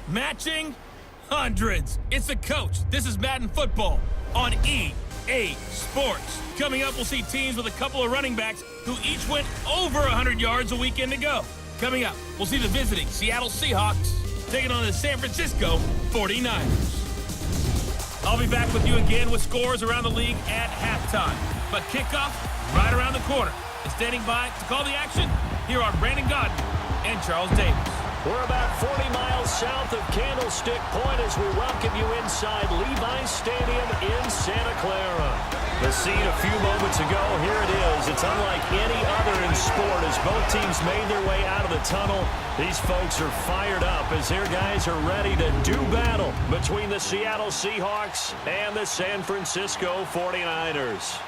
Matching hundreds. It's the coach. This is Madden Football on EA Sports. Coming up, we'll see teams with a couple of running backs who each went over 100 yards a weekend ago. Coming up, we'll see the visiting Seattle Seahawks taking on the San Francisco 49ers. I'll be back with you again with scores around the league at halftime. But kickoff right around the corner. And standing by to call the action, here are Brandon Gaudin and Charles Davis. We're about 40 miles south of Candlestick Point as we welcome you inside Levi's Stadium in Santa Clara. The scene a few moments ago, here it is. It's unlike any other in sport as both teams made their way out of the tunnel. These folks are fired up as their guys are ready to do battle between the Seattle Seahawks and the San Francisco 49ers.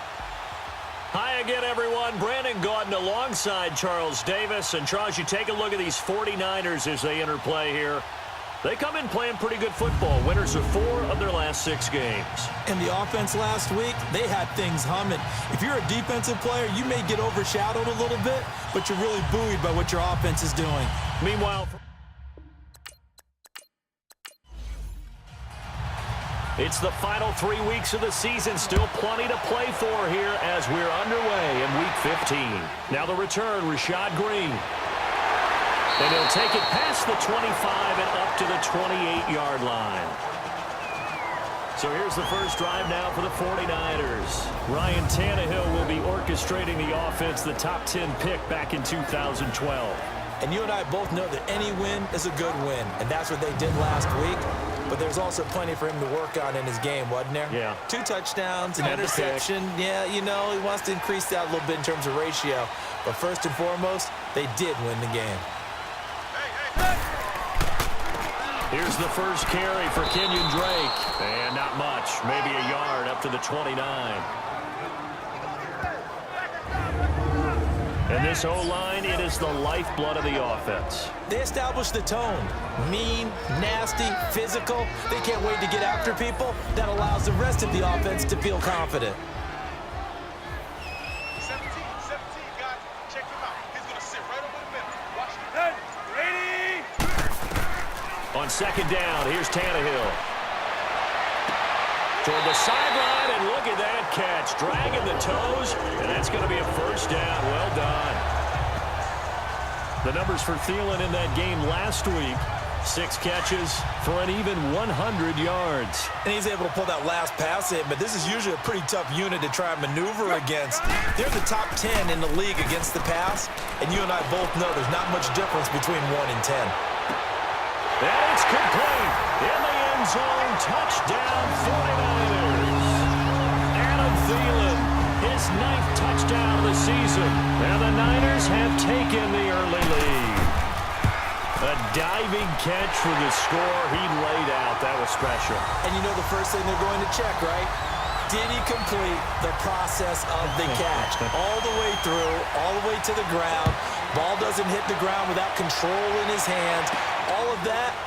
Hi again, everyone. Brandon Gaudin alongside Charles Davis. And, Charles, you take a look at these 49ers as they enter play here. They come in playing pretty good football. Winners of 4 of their last 6 games. And the offense last week, they had things humming. If you're a defensive player, you may get overshadowed a little bit, but you're really buoyed by what your offense is doing. Meanwhile, it's the final 3 weeks of the season. Still plenty to play for here as we're underway in Week 15. Now the return, Rashad Green. And he'll take it past the 25 and up to the 28-yard line. So here's the first drive now for the 49ers. Ryan Tannehill will be orchestrating the offense, the top 10 pick back in 2012. And you and I both know that any win is a good win, and that's what they did last week. But there's also plenty for him to work on in his game, wasn't there? Yeah. 2 touchdowns, an interception. Yeah, you know, he wants to increase that a little bit in terms of ratio. But first and foremost, they did win the game. Here's the first carry for Kenyon Drake. And not much, maybe a yard up to the 29. And this O-line, it is the lifeblood of the offense. They established the tone. Mean, nasty, physical. They can't wait to get after people. That allows the rest of the offense to feel confident. 17, guys. Check him out. He's going to sit right over the middle. Watch him. Ready? On second down, here's Tannehill. Toward the sideline, and look at that catch. Dragging the toes, and that's going to be a first down. Well done. The numbers for Thielen in that game last week. 6 catches for an even 100 yards. And he's able to pull that last pass in, but this is usually a pretty tough unit to try and maneuver against. They're the top 10 in the league against the pass, and you and I both know there's not much difference between 1 and 10. And it's complete. In the end zone, touchdown 49ers. Adam Thielen, his 9th touchdown of the season. And the Niners have taken the early lead. A diving catch for the score. He laid out. That was special. And you know the first thing they're going to check, right? Did he complete the process of the catch? All the way through, all the way to the ground. Ball doesn't hit the ground without control in his hands. All of that,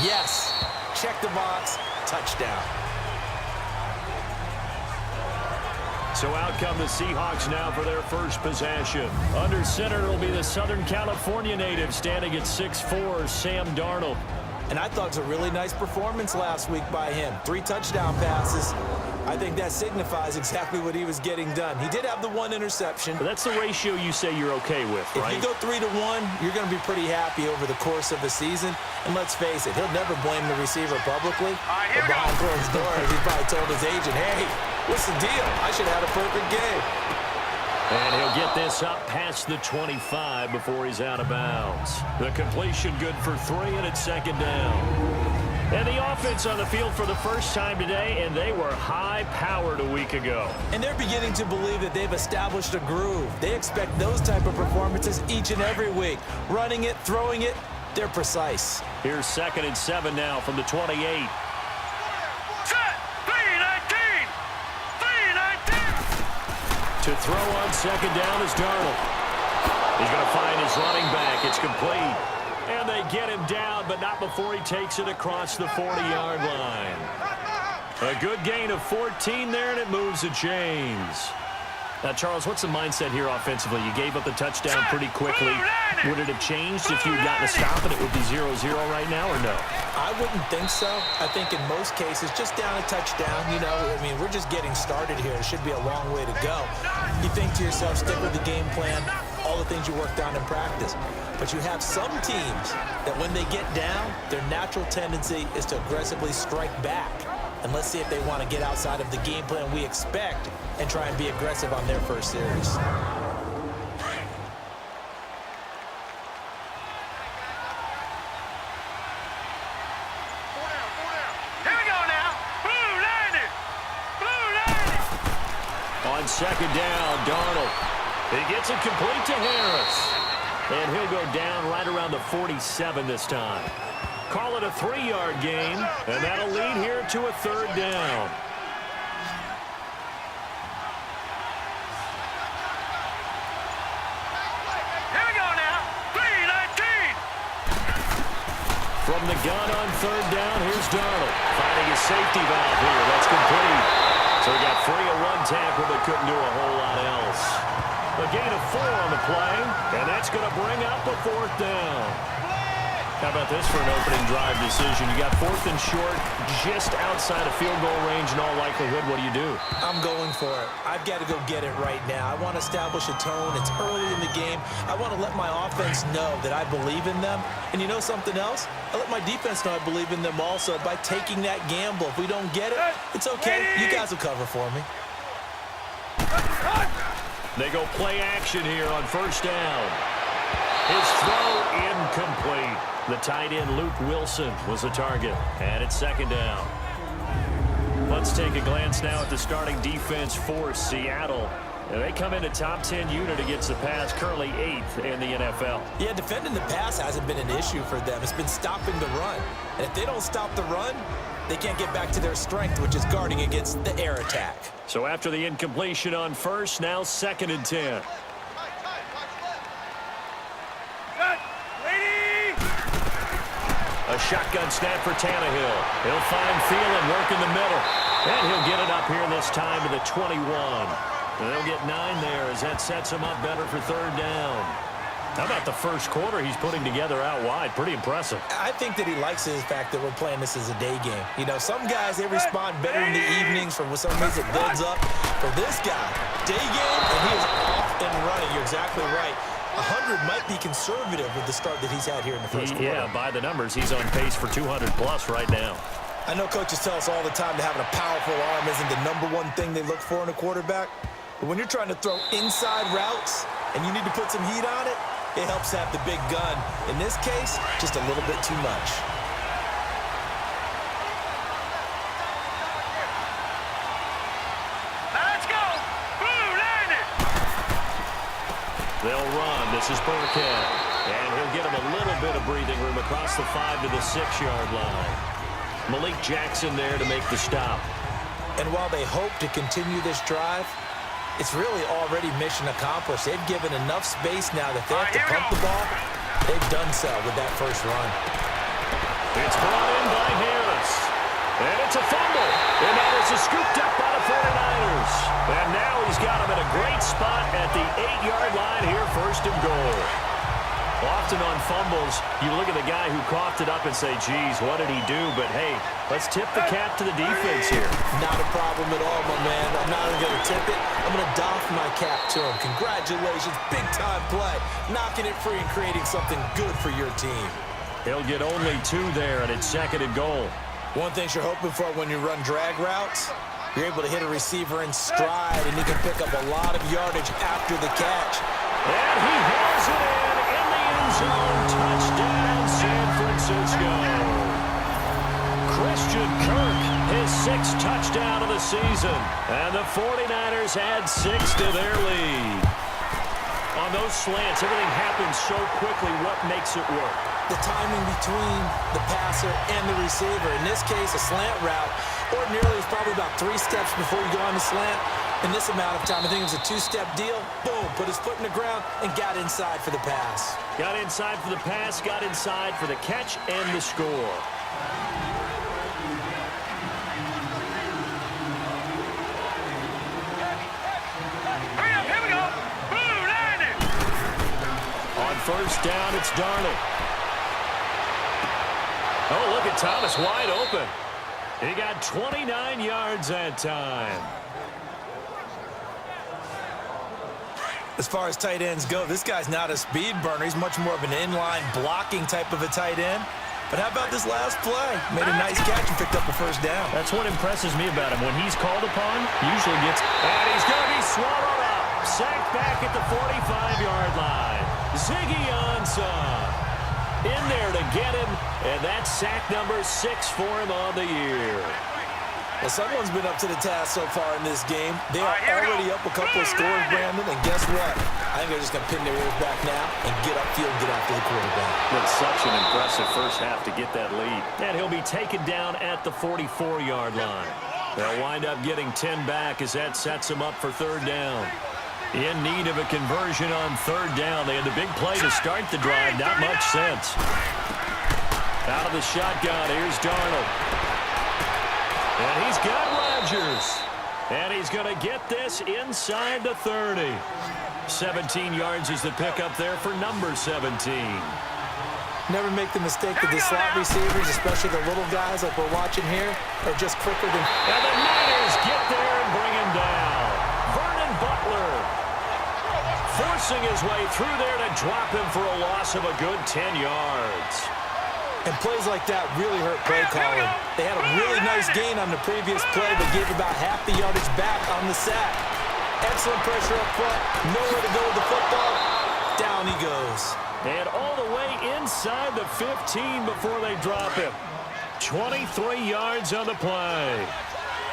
yes. Check the box, touchdown. So out come the Seahawks now for their first possession. Under center will be the Southern California native standing at 6'4", Sam Darnold. And I thought it was a really nice performance last week by him. 3 touchdown passes. I think that signifies exactly what he was getting done. He did have the 1 interception. But that's the ratio you say you're okay with, right? If you go 3-1, you're going to be pretty happy over the course of the season. And let's face it, he'll never blame the receiver publicly. But behind closed doors, he probably told his agent, hey, what's the deal? I should have had a perfect game. And he'll get this up past the 25 before he's out of bounds. The completion good for 3, and it's second down. And the offense on the field for the first time today, and they were high-powered a week ago. And they're beginning to believe that they've established a groove. They expect those type of performances each and every week. Running it, throwing it, they're precise. Here's 2nd and 7 now from the 28. To throw on second down is Darnold. He's going to find his running back. It's complete. And they get him down, but not before he takes it across the 40-yard line. A good gain of 14 there, and it moves the chains. Now, Charles, what's the mindset here offensively? You gave up the touchdown pretty quickly. Would it have changed if you had gotten a stop and it would be 0-0 right now, or no? I wouldn't think so. I think in most cases, just down a touchdown, you know, I mean, we're just getting started here. It should be a long way to go. You think to yourself, stick with the game plan, all the things you worked on in practice. But you have some teams that when they get down, their natural tendency is to aggressively strike back. And let's see if they want to get outside of the game plan we expect and try and be aggressive on their first series. On second down, Darnold. He gets it complete to Harris. And he'll go down right around the 47 this time. Call it a 3-yard gain, and that'll lead here to a third down. Here we go now. 3-19. From the gun on third down, here's Darnold. Finding his safety valve here. That's complete. So he got free of one tackle, but couldn't do a whole lot else. A gain of 4 on the play, and that's going to bring up a fourth down. How about this for an opening drive decision? You got 4th and short, just outside of field goal range in all likelihood. What do you do? I'm going for it. I've got to go get it right now. I want to establish a tone. It's early in the game. I want to let my offense know that I believe in them. And you know something else? I let my defense know I believe in them also by taking that gamble. If we don't get it, it's okay. You guys will cover for me. They go play action here on first down. His throw incomplete. The tight end, Luke Wilson, was the target. And it's second down. Let's take a glance now at the starting defense for Seattle. And they come into top 10 unit against the pass, currently 8th in the NFL. Yeah, defending the pass hasn't been an issue for them. It's been stopping the run. And if they don't stop the run, they can't get back to their strength, which is guarding against the air attack. So after the incompletion on first, now 2nd and 10. A shotgun snap for Tannehill. He'll find Thielen, work in the middle. And he'll get it up here this time to the 21. And they'll get 9 there as that sets him up better for third down. How about the first quarter he's putting together out wide? Pretty impressive. I think that he likes the fact that we're playing this as a day game. You know, some guys, they respond better in the evenings. For some reason, it builds up. For this guy, day game, and he is off and running. You're exactly right. 100 might be conservative with the start that he's had here in the first quarter. Yeah, by the numbers, he's on pace for 200-plus right now. I know coaches tell us all the time that having a powerful arm isn't the #1 thing they look for in a quarterback. But when you're trying to throw inside routes and you need to put some heat on it, it helps have the big gun. In this case, just a little bit too much. Let's go. Blue landed. They'll run. This is Burkhead. And he'll get him a little bit of breathing room across the 5 to the 6-yard line. Malik Jackson there to make the stop. And while they hope to continue this drive, it's really already mission accomplished. They've given enough space now that they have to pump the ball. They've done so with that first run. It's brought in by Harris. And it's a fumble. And that is scooped up by the 49ers. And now he's got him in a great spot at the 8-yard line here, 1st and goal. Often on fumbles, you look at the guy who coughed it up and say, geez, what did he do? But, hey, let's tip the cap to the defense here. Not a problem at all, my man. I'm not even going to tip it. I'm going to doff my cap to him. Congratulations, big-time play. Knocking it free and creating something good for your team. He'll get only 2 there, and it's 2nd and goal. One thing you're hoping for when you run drag routes, you're able to hit a receiver in stride, and he can pick up a lot of yardage after the catch. And he hauls it in the end zone. Touchdown, San Francisco. Christian Kirk, his 6th touchdown of the season. And the 49ers add 6 to their lead. On those slants, everything happens so quickly. What makes it work? The timing between the passer and the receiver. In this case, a slant route. Ordinarily, it's probably about 3 steps before you go on the slant. In this amount of time, I think it was a 2-step deal. Boom, put his foot in the ground and got inside for the pass. Got inside for the pass, got inside for the catch and the score. Hurry up, here we go. Blue landed. On first down, it's Darnold. Oh, look at Thomas wide open. He got 29 yards that time. As far as tight ends go, this guy's not a speed burner. He's much more of an inline blocking type of a tight end. But how about this last play? Made a nice catch and picked up a first down. That's what impresses me about him. When he's called upon, he usually gets... And he's going to be swallowed up. Sacked back at the 45-yard line. Ziggy Ansah in there to get him. And that's sack number 6 for him on the year. Well, someone's been up to the task so far in this game. They are already up a couple of scores, Brandon, and guess what? I think they're just going to pin their ears back now and get upfield and get after the quarterback. It's such an impressive first half to get that lead. And he'll be taken down at the 44-yard line. They'll wind up getting 10 back as that sets them up for third down. In need of a conversion on third down. They had the big play to start the drive. Not much sense. Out of the shotgun, here's Darnold. And he's got Rodgers. And he's going to get this inside the 30. 17 yards is the pickup there for number 17. Never make the mistake that the slot receivers, especially the little guys like we're watching here, are just quicker than... And the Niners get there and bring him down. Vernon Butler forcing his way through there to drop him for a loss of a good 10 yards. And plays like that really hurt play calling. They had a really nice gain on the previous play, but gave about half the yardage back on the sack. Excellent pressure up front. Nowhere to go with the football. Down he goes. And all the way inside the 15 before they drop him. 23 yards on the play.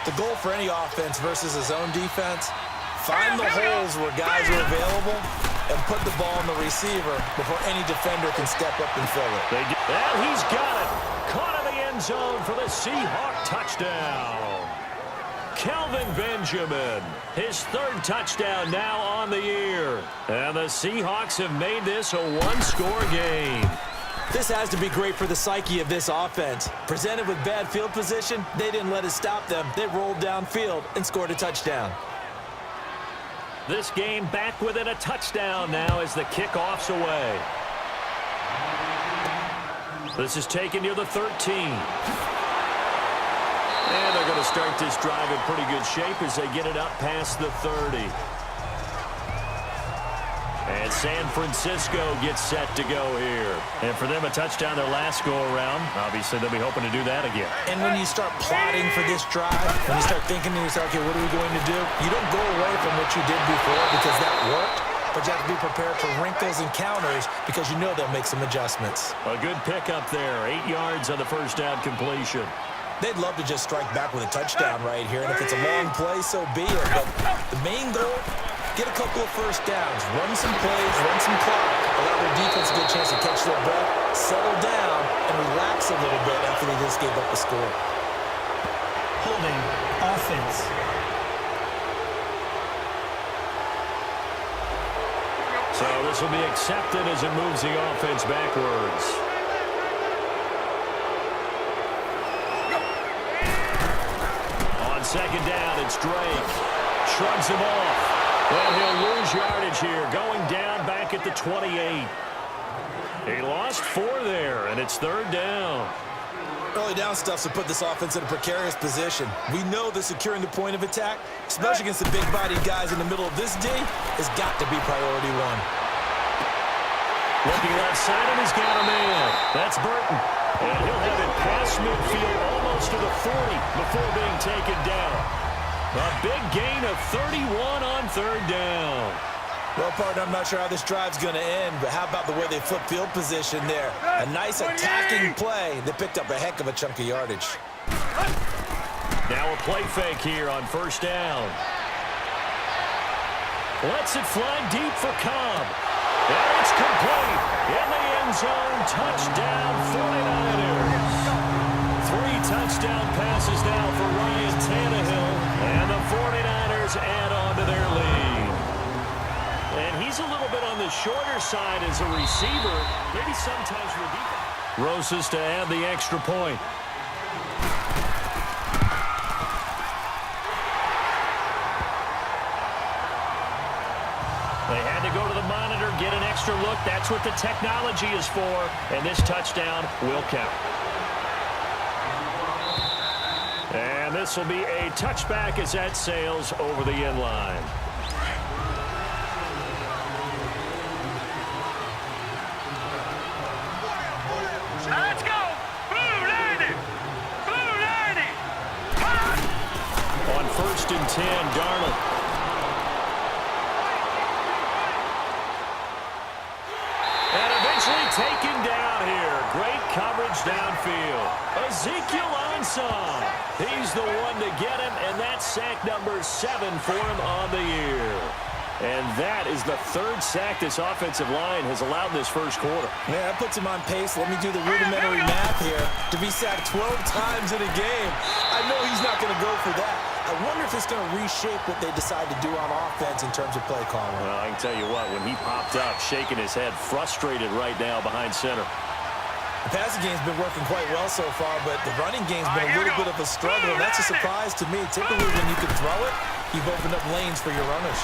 The goal for any offense versus his own defense, find the holes where guys are available and put the ball in the receiver before any defender can step up and fill it. And he's got it. Caught in the end zone for the Seahawk touchdown. Kelvin Benjamin, his third touchdown now on the year. And the Seahawks have made this a one-score game. This has to be great for the psyche of this offense. Presented with bad field position, they didn't let it stop them. They rolled downfield and scored a touchdown. This game back within a touchdown now as the kickoff's away. This is taken near the 13. And they're going to start this drive in pretty good shape as they get it up past the 30. And San Francisco gets set to go here. And for them, a touchdown their last go-around. Obviously, they'll be hoping to do that again. And when you start plotting for this drive, when you start thinking to yourself, okay, what are we going to do? You don't go away from what you did before because that worked, but you have to be prepared for wrinkles and counters because you know they'll make some adjustments. A good pickup there. 8 yards on the first down completion. They'd love to just strike back with a touchdown right here, and if it's a long play, so be it. But the main goal, get a couple of first downs, run some plays, run some clock, allow their defense a good chance to catch their breath, settle down, and relax a little bit after they just gave up a score. Holding offense. So this will be accepted as it moves the offense backwards. On second down, it's Drake. Shrugs him off. And he'll lose yardage here, going down back at the 28. He lost 4 there, and it's third down. Early down stuff to put this offense in a precarious position. We know that securing the point of attack, especially against the big-bodied guys in the middle of this D, has got to be priority one. Looking left side, and he's got a man. That's Burton. And he'll have it past midfield almost to the 40 before being taken down. A big gain of 31 on third down. Well, partner, I'm not sure how this drive's going to end, but how about the way they flip field position there? A nice attacking play. They picked up a heck of a chunk of yardage. Now a play fake here on first down. Lets it fly deep for Cobb. And it's complete. In the end zone, touchdown 49ers. 3 touchdown passes now for Ryan Tannehill. And the 49ers add on to their lead. And he's a little bit on the shorter side as a receiver. Maybe sometimes for defense. Rosas to add the extra point. They had to go to the monitor, get an extra look. That's what the technology is for. And this touchdown will count. this will be a touchback as that sails over the end line. Let's go! Blue lady! Blue lady! On 1st and 10, Darnold. And eventually taken down here. Great coverage downfield. Ezekiel Ansah. He's the one to get him, and that's sack number 7 for him on the year. And that is the 3rd sack this offensive line has allowed in this first quarter. Man, that puts him on pace. Let me do the rudimentary math here. To be sacked 12 times in a game, I know he's not going to go for that. I wonder if it's going to reshape what they decide to do on offense in terms of play calling. Well, I can tell you what, when he popped up, shaking his head, frustrated right now behind center. The passing game's been working quite well so far, but the running game's been a little bit of a struggle, and that's a surprise to me. Typically, when you can throw it, you've opened up lanes for your runners.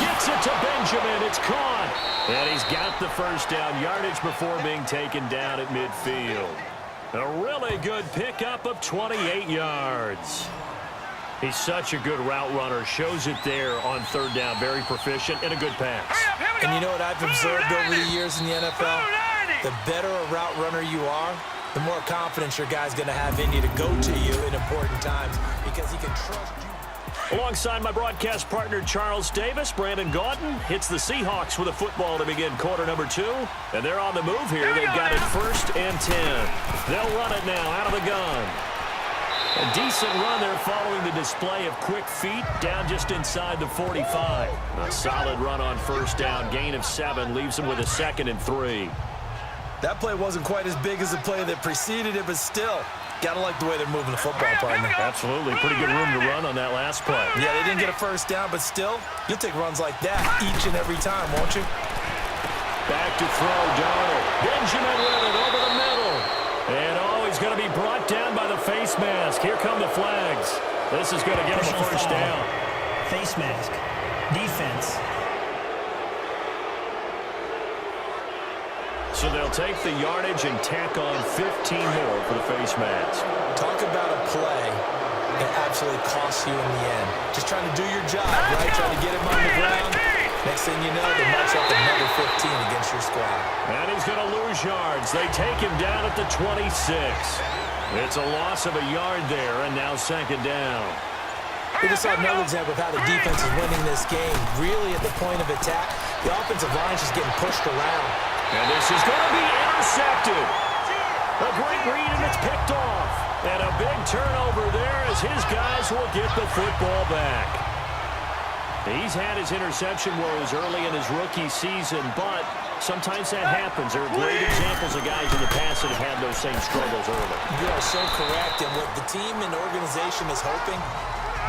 Gets it to Benjamin. It's caught. And he's got the first down yardage before being taken down at midfield. A really good pickup of 28 yards. He's such a good route runner. Shows it there on 3rd down. Very proficient and a good pass. And you know what I've observed over the years in the NFL? The better a route runner you are, the more confidence your guy's going to have in you to go to you in important times because he can trust you. Alongside my broadcast partner, Charles Davis, Brandon Gaudin hits the Seahawks with a football to begin quarter number 2. And they're on the move here. They've got it 1st and 10. They'll run it now out of the gun. A decent run there following the display of quick feet down just inside the 45. A solid run on 1st down. Gain of 7 leaves him with a 2nd and 3. That play wasn't quite as big as the play that preceded it, but still, gotta like the way they're moving the football, partner. Absolutely. Pretty good room to run on that last play. Yeah, they didn't get a 1st down, but still, you'll take runs like that each and every time, won't you? Back to throw, Darnold. Benjamin with it over the middle. And he's going to be brought down by the face mask. Here come the flags. This is going to get him a 1st down. Face mask. Defense. So they'll take the yardage and tack on 15 more for the face mask. Talk about a play that absolutely costs you in the end. Just trying to do your job, right? Trying to get him on the ground. Next thing you know, they march up another 15 against your squad. And he's going to lose yards. They take him down at the 26. It's a loss of a yard there, and now 2nd down. We just saw another example of how the defense is winning this game. Really at the point of attack, the offensive line's just getting pushed around. And this is going to be intercepted. A great read, and it's picked off. And a big turnover there as his guys will get the football back. He's had his interception woes early in his rookie season, but sometimes that happens. There are great examples of guys in the past that have had those same struggles early. You are so correct, and what the team and organization is hoping,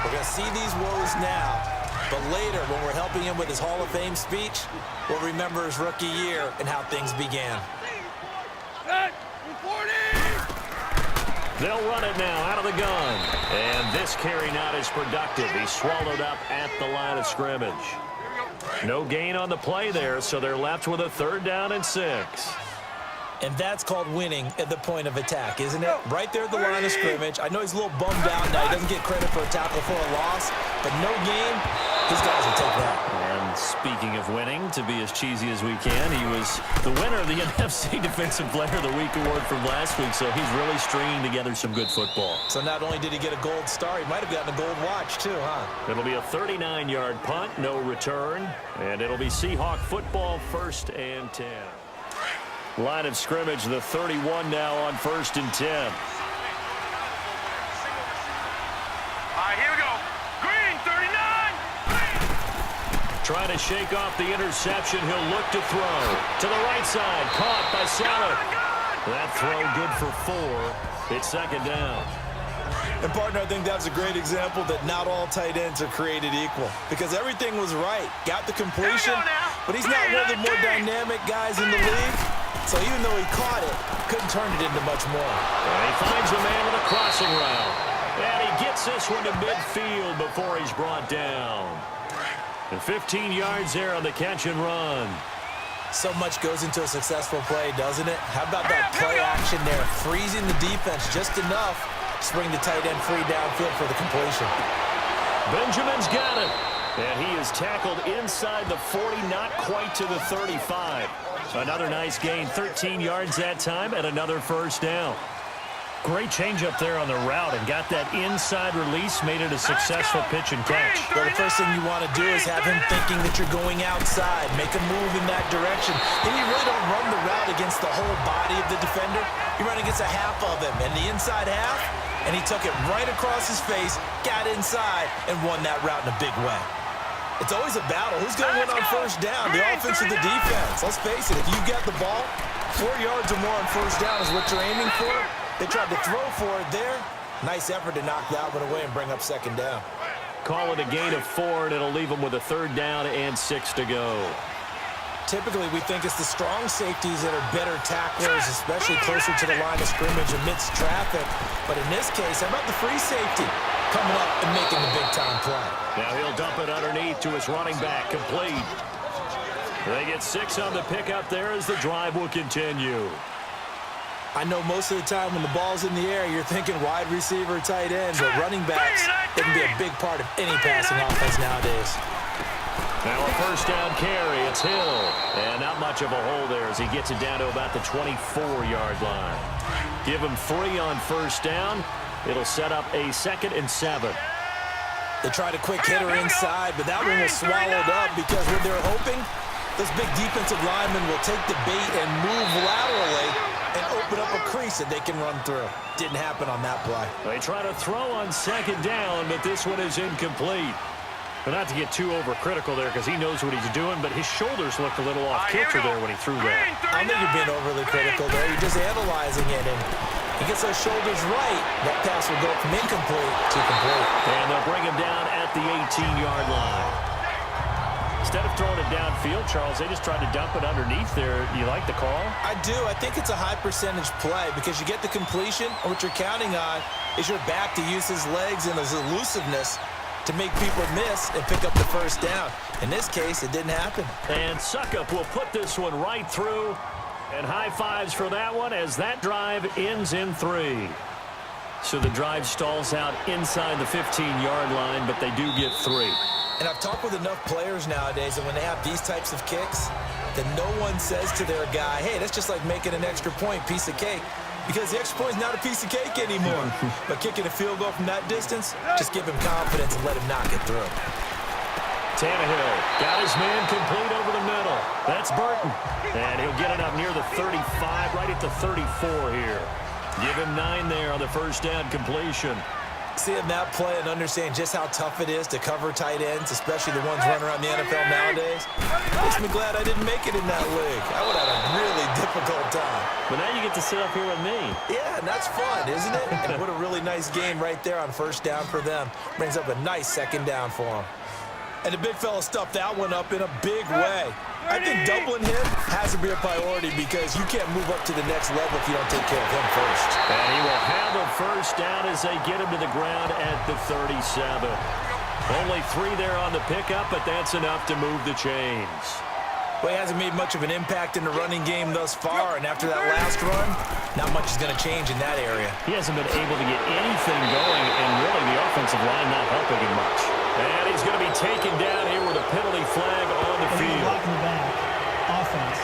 we're going to see these woes now, but later when we're helping him with his Hall of Fame speech, we'll remember his rookie year and how things began. They'll run it now out of the gun. And this carry not as productive. He's swallowed up at the line of scrimmage. No gain on the play there, so they're left with a 3rd down and 6. And that's called winning at the point of attack, isn't it? Right there at the line of scrimmage. I know he's a little bummed out now. He doesn't get credit for a tackle for a loss, but no game, his guys will take that. And speaking of winning, to be as cheesy as we can, he was the winner of the NFC Defensive Player of the Week award from last week, so he's really stringing together some good football. So not only did he get a gold star, he might have gotten a gold watch too, huh? It'll be a 39-yard punt, no return, and it'll be Seahawk football 1st and 10. Line of scrimmage, the 31 now on 1st and 10. All right, here we go. Green, 39. Trying to shake off the interception. He'll look to throw. To the right side. Caught by Saleh. That throw good for 4. It's 2nd down. And, partner, I think that's a great example that not all tight ends are created equal. Because everything was right. Got the completion, but he's not one of the more dynamic guys in the league. So even though he caught it, couldn't turn it into much more. And he finds a man with a crossing route. And he gets this one to midfield before he's brought down. And 15 yards there on the catch and run. So much goes into a successful play, doesn't it? How about that play action there? Freezing the defense just enough Spring the tight end free downfield for the completion. Benjamin's got it. And he is tackled inside the 40, not quite to the 35. Another nice gain, 13 yards that time, and another first down. Great change up there on the route and got that inside release, made it a successful pitch and catch. Well, the first thing you want to do is have him thinking that you're going outside, make a move in that direction. Then you really don't run the route against the whole body of the defender. You run against a half of him, and the inside half, and he took it right across his face, got inside, and won that route in a big way. It's always a battle. Who's going to win on first down, the offense or the defense? Let's face it, if you get the ball, 4 yards or more on first down is what you're aiming for. They tried to throw for it there. Nice effort to knock that one away and bring up second down. Call it a gain of 4, and it'll leave them with a third down and 6 to go. Typically, we think it's the strong safeties that are better tacklers, especially closer to the line of scrimmage amidst traffic. But in this case, how about the free safety coming up and making the big-time play? Now he'll dump it underneath to his running back, complete. They get 6 on the pickup there as the drive will continue. I know most of the time when the ball's in the air, you're thinking wide receiver, tight end, but running backs, they can be a big part of any passing offense nowadays. Now a first down carry. It's Hill. And not much of a hole there as he gets it down to about the 24-yard line. Give him 3 on first down. It'll set up a 2nd and 7. They tried a quick hitter inside, but that one was swallowed up because what they're hoping, those big defensive linemen will take the bait and move laterally and open up a crease that they can run through. Didn't happen on that play. They try to throw on second down, but this one is incomplete. But not to get too overcritical there because he knows what he's doing, but his shoulders looked a little off kilter there when he threw that. I don't think you're being overly critical there. You're just analyzing it, and he gets those shoulders right. That pass will go from incomplete to complete. And they'll bring him down at the 18-yard line. Instead of throwing it downfield, Charles, they just tried to dump it underneath there. Do you like the call? I do. I think it's a high percentage play because you get the completion, and what you're counting on is your back to use his legs and his elusiveness to make people miss and pick up the first down. In this case, it didn't happen. And Suckup will put this one right through. And high fives for that one as that drive ends in 3. So the drive stalls out inside the 15-yard line, but they do get 3. And I've talked with enough players nowadays that when they have these types of kicks, that no one says to their guy, hey, that's just like making an extra point, piece of cake. Because the extra point is not a piece of cake anymore. But kicking a field goal from that distance, just give him confidence and let him knock it through. Tannehill got his man complete over the middle. That's Burton. And he'll get it up near the 35, right at the 34 here. Give him 9 there on the first down completion. Seeing that play and understand just how tough it is to cover tight ends, especially the ones running around the NFL nowadays, makes me glad I didn't make it in that league. I would have had a really difficult time. But now you get to sit up here with me. Yeah, and that's fun, isn't it? And what a really nice game right there on first down for them. Brings up a nice second down for them. And the big fella stuffed that one up in a big way. I think doubling him has to be a priority because you can't move up to the next level if you don't take care of him first. And he will have a first down as they get him to the ground at the 37. Only 3 there on the pickup, but that's enough to move the chains. Well, he hasn't made much of an impact in the running game thus far, and after that last run, not much is going to change in that area. He hasn't been able to get anything going, and really the offensive line not helping him much. And he's going to be taken down here with a penalty flag on the field. Blocking the back. Offense.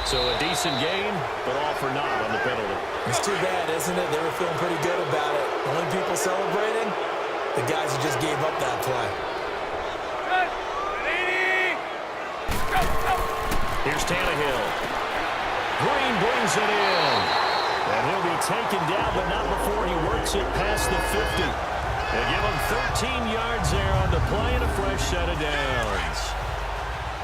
So a decent gain, but all for naught on the penalty. It's too bad, isn't it? They were feeling pretty good about it. The only people celebrating, the guys who just gave up that play. Here's Tannehill. Green brings it in. And he'll be taken down, but not before he works it past the 50. They give him 13 yards there on the play and a fresh set of downs.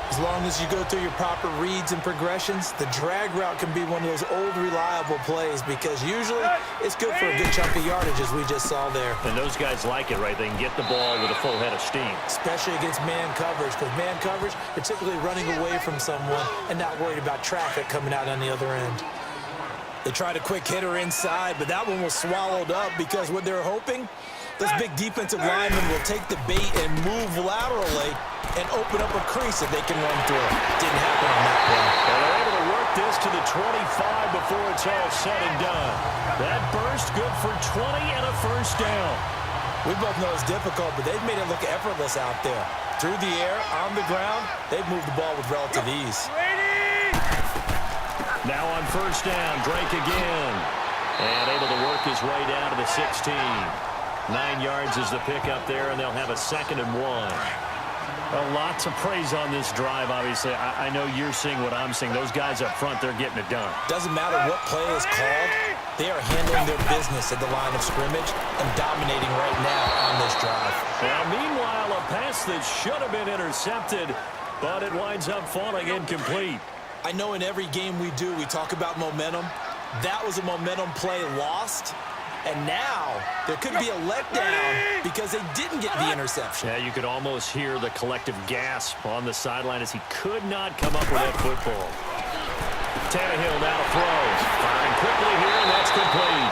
As long as you go through your proper reads and progressions, the drag route can be one of those old reliable plays because usually it's good for a good chunk of yardage as we just saw there. And those guys like it, right? They can get the ball with a full head of steam. Especially against man coverage because man coverage, particularly running away from someone and not worried about traffic coming out on the other end. They tried a quick hitter inside, but that one was swallowed up because what they're hoping, those big defensive linemen will take the bait and move laterally and open up a crease that they can run through. Didn't happen on that play. And they're able to work this to the 25 before it's all said and done. That burst good for 20 and a first down. We both know it's difficult, but they've made it look effortless out there. Through the air, on the ground, they've moved the ball with relative ease. Now on first down, Drake again. And able to work his way down to the 16. 9 yards is the pickup there, and they'll have a 2nd and 1. Lots of praise on this drive, obviously. I know you're seeing what I'm seeing. Those guys up front, they're getting it done. Doesn't matter what play is called. They are handling their business at the line of scrimmage and dominating right now on this drive. Now, meanwhile, a pass that should have been intercepted, but it winds up falling incomplete. I know in every game we do, we talk about momentum. That was a momentum play lost. And now there could be a letdown because they didn't get the interception. Yeah, you could almost hear the collective gasp on the sideline as he could not come up with that football. Tannehill now to throw. Firing quickly here, and that's complete.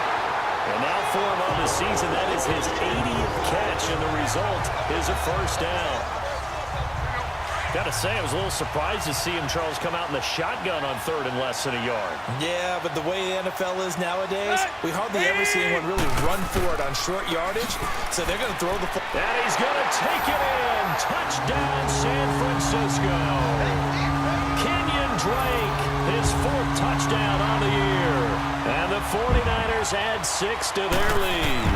And now for him on the season, that is his 80th catch, and the result is a first down. Got to say, I was a little surprised to see him, Charles, come out in the shotgun on 3rd and less than a yard. Yeah, but the way the NFL is nowadays, we hardly ever see anyone really run for it on short yardage, so they're going to throw the football. And he's going to take it in. Touchdown, San Francisco. Kenyon Drake, his 4th touchdown on the year. And the 49ers add 6 to their lead.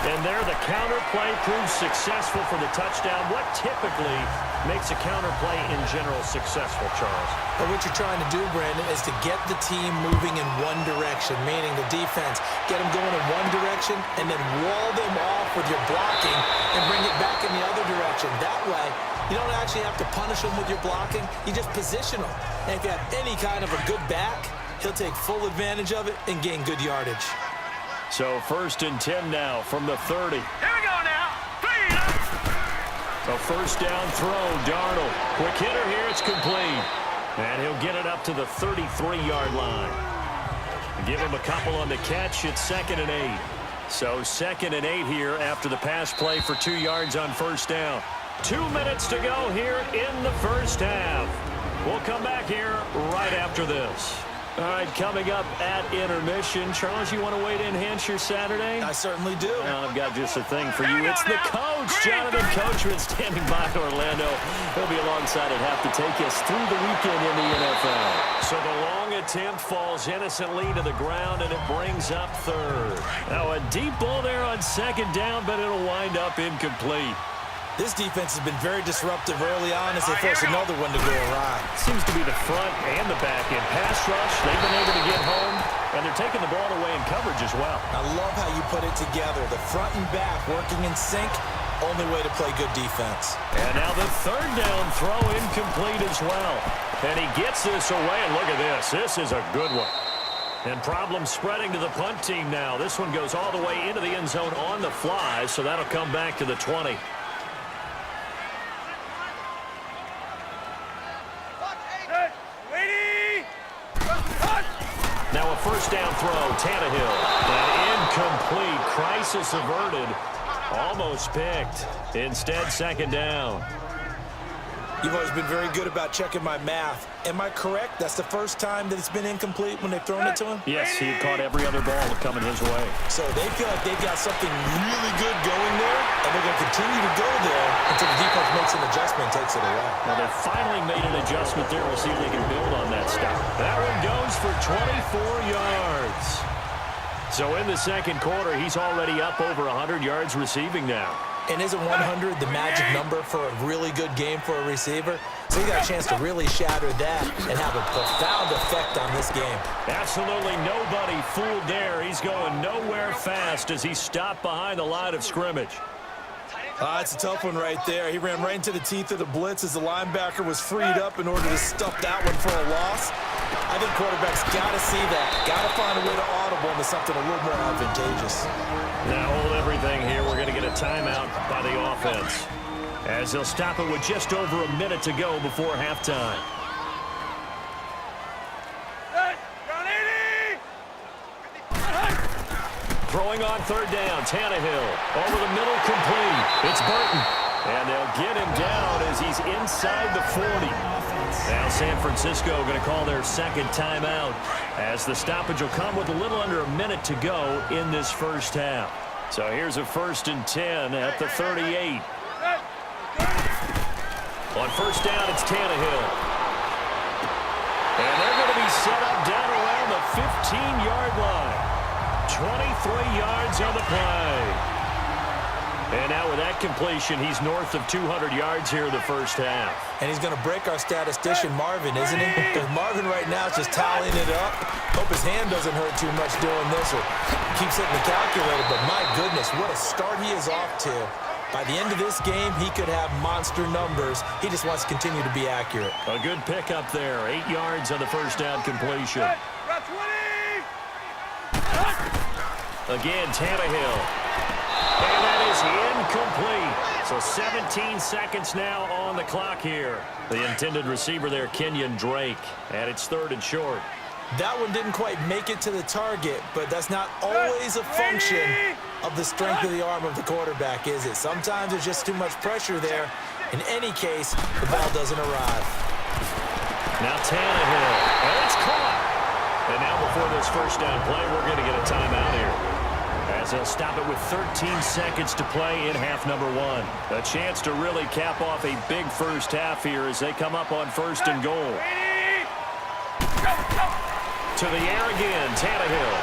And there, the counter play proves successful for the touchdown. What typically makes a counter play in general successful, Charles? But what you're trying to do, Brandon, is to get the team moving in one direction, meaning the defense, get them going in one direction, and then wall them off with your blocking and bring it back in the other direction. That way, you don't actually have to punish them with your blocking. You just position them. And if you have any kind of a good back, he'll take full advantage of it and gain good yardage. So 1st and 10 now from the 30. Here we go now. A first down throw, Darnold. Quick hitter here, it's complete. And he'll get it up to the 33-yard line. Give him a couple on the catch, it's 2nd and 8. So 2nd and 8 here after the pass play for 2 yards on first down. 2 minutes to go here in the first half. We'll come back here right after this. All right, coming up at intermission. Charles, you want to weigh to enhance your Saturday? I certainly do. Well, I've got just a thing for you. It's the coach, Jonathan Coachman, standing by Orlando. He'll be alongside at half to take us through the weekend in the NFL. So the long attempt falls innocently to the ground, and it brings up 3rd. Now a deep ball there on 2nd down, but it'll wind up incomplete. This defense has been very disruptive early on as they force another one to go awry. Seems to be the front and the back end. Pass rush, they've been able to get home, and they're taking the ball away in coverage as well. I love how you put it together. The front and back working in sync, only way to play good defense. And now the 3rd down throw incomplete as well. And he gets this away, and look at this. This is a good one. And problems spreading to the punt team now. This one goes all the way into the end zone on the fly, so that'll come back to the 20. Now a first down throw, Tannehill. And incomplete, crisis averted, almost picked. Instead, 2nd down. You've always been very good about checking my math. Am I correct? That's the first time that it's been incomplete when they've thrown it to him? Yes, he caught every other ball coming his way. So they feel like they've got something really good going there, and they're going to continue to go there until the defense makes an adjustment and takes it away. Now, they finally made an adjustment there. We'll see if they can build on that stuff. That one goes for 24 yards. So in the 2nd quarter, he's already up over 100 yards receiving now. And isn't 100 the magic number for a really good game for a receiver? So he got a chance to really shatter that and have a profound effect on this game. Absolutely nobody fooled there. He's going nowhere fast as he stopped behind the line of scrimmage. It's a tough one right there. He ran right into the teeth of the blitz as the linebacker was freed up in order to stuff that one for a loss. I think quarterbacks got to see that. Got to find a way to audible into something a little more advantageous. Now hold everything here. We're going to get a timeout by the offense, as they'll stop it with just over a minute to go before halftime. Throwing on 3rd down, Tannehill. Over the middle, complete. It's Burton. And they'll get him down as he's inside the 40. offense. Now San Francisco going to call their second timeout as the stoppage will come with a little under a minute to go in this first half. So here's a 1st and 10 at the 38. On first down, it's Tannehill. And they're going to be set up down around the 15-yard line. 23 yards on the play. And now with that completion, he's north of 200 yards here in the first half. And he's going to break our statistician, Marvin, isn't he? Because Marvin right now is just tallying it up. Hope his hand doesn't hurt too much doing this or keeps hitting the calculator. But my goodness, what a start he is off to. By the end of this game, he could have monster numbers. He just wants to continue to be accurate. A good pickup there. 8 yards on the first down completion. Again, Tannehill. And that is incomplete. So 17 seconds now on the clock here. The intended receiver there, Kenyon Drake. And it's 3rd and short. That one didn't quite make it to the target, but that's not always a function of the strength of the arm of the quarterback, is it? Sometimes there's just too much pressure there. In any case, the ball doesn't arrive. Now Tannehill. And it's caught. And now before this first down play, we're going to get a timeout here. As they'll stop it with 13 seconds to play in half number 1. A chance to really cap off a big first half here as they come up on 1st and goal. To the air again, Tannehill.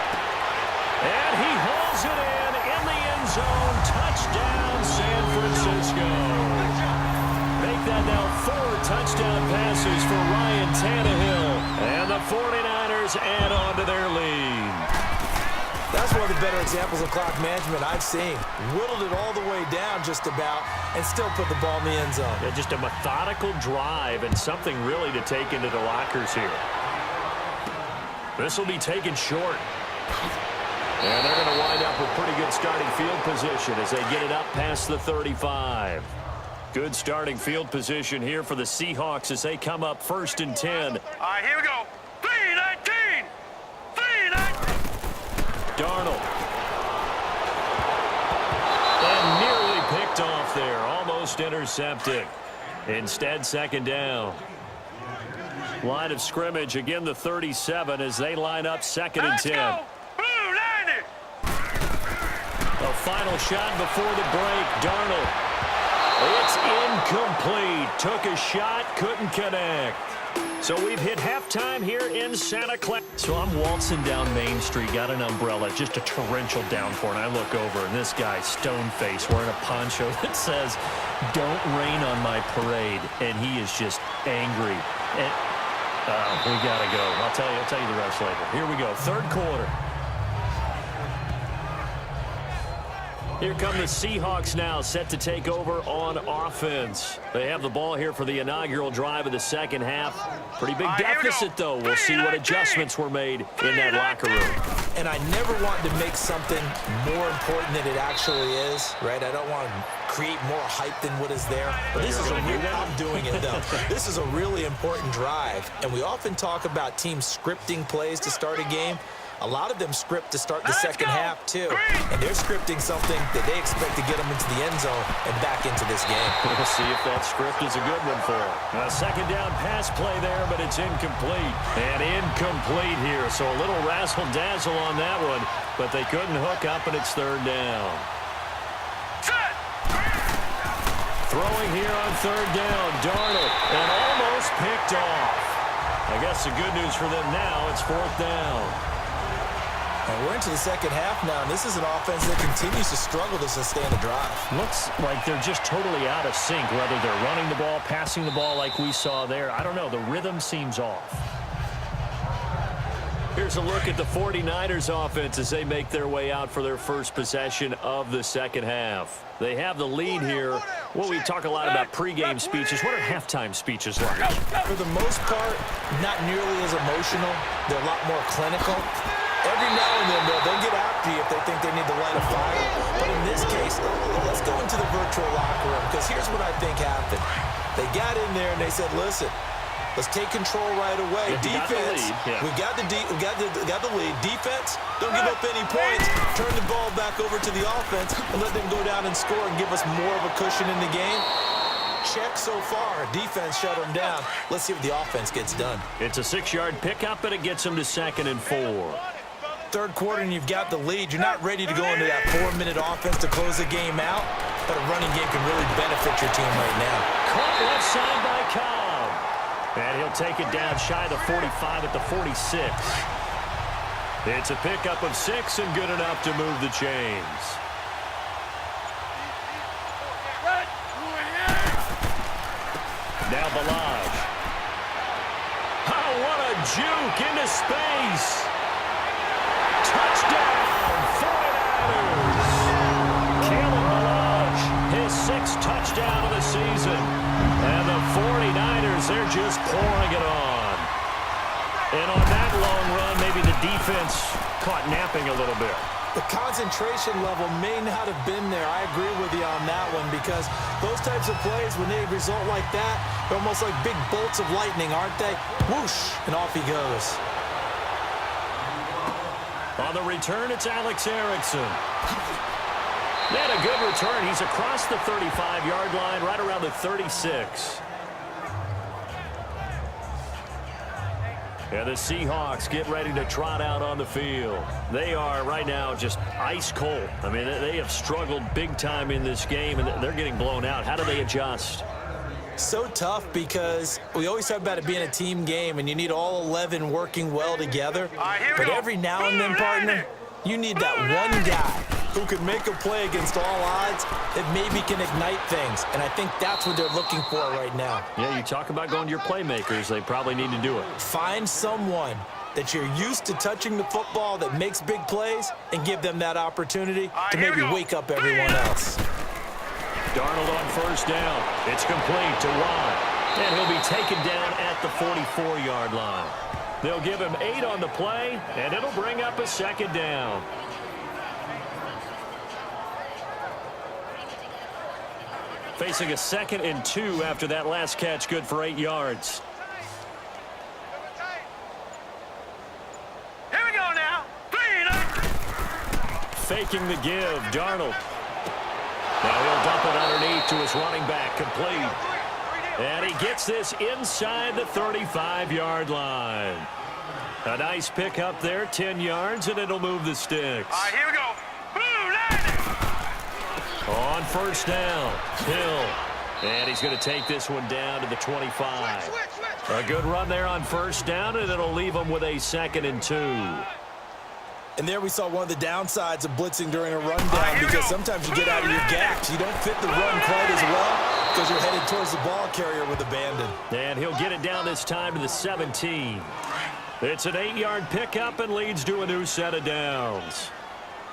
And he hauls it in the end zone. Touchdown, San Francisco. Make that now 4 touchdown passes for Ryan Tannehill. And the 49ers add on to their lead. That's one of the better examples of clock management I've seen. Whittled it all the way down just about and still put the ball in the end zone. Yeah, just a methodical drive and something really to take into the lockers here. This will be taken short. And they're going to wind up with pretty good starting field position as they get it up past the 35. Good starting field position here for the Seahawks as they come up 1st and 10. All right, here we go. 3-19. 3-19. Darnold. And nearly picked off there. Almost intercepted. Instead, 2nd down. Line of scrimmage, again the 37 as they line up 2nd and 10. Blue 90. A final shot before the break. Darnold. It's incomplete. Took a shot, couldn't connect. So we've hit halftime here in Santa Clara. So I'm waltzing down Main Street, got an umbrella, just a torrential downpour, and I look over, and this guy, stone-faced, wearing a poncho that says, "Don't rain on my parade," and he is just angry. And, we got to go. I'll tell you the rest later. Here we go, 3rd quarter. Here come the Seahawks now, set to take over on offense. They have the ball here for the inaugural drive of the second half. Pretty big deficit, though. We'll see what adjustments were made in that locker room. And I never want to make something more important than it actually is, right? I don't want to create more hype than what is there. But this is I'm doing it, though. This is a really important drive. And we often talk about teams scripting plays to start a game. A lot of them script to start the second half, too. And they're scripting something that they expect to get them into the end zone and back into this game. We'll see if that script is a good one for them. A 2nd down pass play there, but it's incomplete. And incomplete here, so a little razzle-dazzle on that one, but they couldn't hook up, and it's 3rd down. Throwing here on 3rd down, Darnold, and almost picked off. I guess the good news for them now, it's 4th down. And we're into the second half now, and this is an offense that continues to struggle to sustain a drive. Looks like they're just totally out of sync, whether they're running the ball, passing the ball like we saw there. I don't know. The rhythm seems off. Here's a look at the 49ers offense as they make their way out for their first possession of the second half. They have the lead here. Well, we talk a lot about pregame speeches. What are halftime speeches like? For the most part, not nearly as emotional. They're a lot more clinical. Every now and then, they'll get after you if they think they need to light a fire. But in this case, let's go into the virtual locker room, because here's what I think happened. They got in there and they said, listen, let's take control right away. Defense, we got the lead. Defense, don't give up any points. Turn the ball back over to the offense and let them go down and score and give us more of a cushion in the game. check so far. Defense shut them down. Let's see what the offense gets done. It's a 6-yard pickup, and it gets them to 2nd and 4. Third quarter, and you've got the lead. You're not ready to go into that 4-minute offense to close the game out, but a running game can really benefit your team right now. Caught left side by Cobb. And he'll take it down shy of the 45 at the 46. It's a pickup of 6 and good enough to move the chains. Now Balaj. Oh, what a juke into space. Touchdown, 49ers. Kalen Balaj, his 6th touchdown of the season. And the 49ers, they're just pouring it on. And on that long run, maybe the defense caught napping a little bit. The concentration level may not have been there. I agree with you on that one because those types of plays, when they result like that, they're almost like big bolts of lightning, aren't they? Whoosh, and off he goes. On the return, it's Alex Erickson. He had a good return. He's across the 35-yard line, right around the 36. And the Seahawks get ready to trot out on the field. They are right now just ice cold. I mean, they have struggled big time in this game, and they're getting blown out. How do they adjust? So tough because we always talk about it being a team game, and you need all 11 working well together. But every now and then, partner, you need that one guy who can make a play against all odds that maybe can ignite things. And I think that's what they're looking for right now. Yeah, you talk about going to your playmakers. They probably need to do it. Find someone that you're used to touching the football that makes big plays and give them that opportunity to maybe wake up everyone else. Darnold on first down. It's complete to Watt. And he'll be taken down at the 44-yard line. They'll give him 8 on the play, and it'll bring up a 2nd down. Facing a 2nd and 2 after that last catch, good for 8 yards. Here we go now. Faking the give, Darnold. Now he'll dump it underneath to his running back, complete. And he gets this inside the 35-yard line. A nice pick up there, 10 yards, and it'll move the sticks. All right, here we go. On first down, Hill. And he's going to take this one down to the 25. A good run there on first down, and it'll leave him with a 2nd and 2. And there we saw one of the downsides of blitzing during a rundown because sometimes you get out of your gaps. You don't fit the run quite as well because you're headed towards the ball carrier with abandon. And he'll get it down this time to the 17. It's an 8-yard pickup and leads to a new set of downs.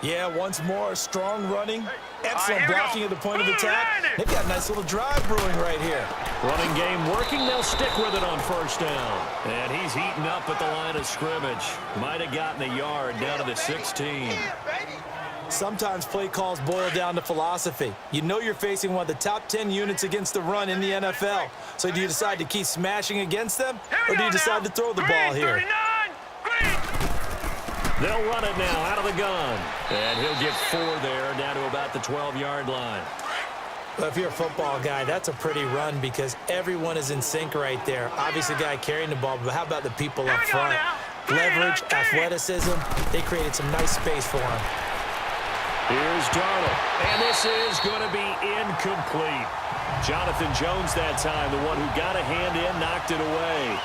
Yeah, once more, strong running, excellent blocking at the point of attack. They've got a nice little drive brewing right here. Running game working, they'll stick with it on first down. And he's heating up at the line of scrimmage. Might have gotten a yard down to the 16. Sometimes play calls boil down to philosophy. You know you're facing one of the top 10 units against the run in the NFL. So do you decide to keep smashing against them, or do you decide to throw the ball here? They'll run it now out of the gun. And he'll get 4 there, down to about the 12-yard line. Well, if you're a football guy, that's a pretty run because everyone is in sync right there. Obviously, the guy carrying the ball, but how about the people up front? Leverage, athleticism, they created some nice space for him. Here's Darnold, and this is going to be incomplete. Jonathan Jones that time, the one who got a hand in, knocked it away.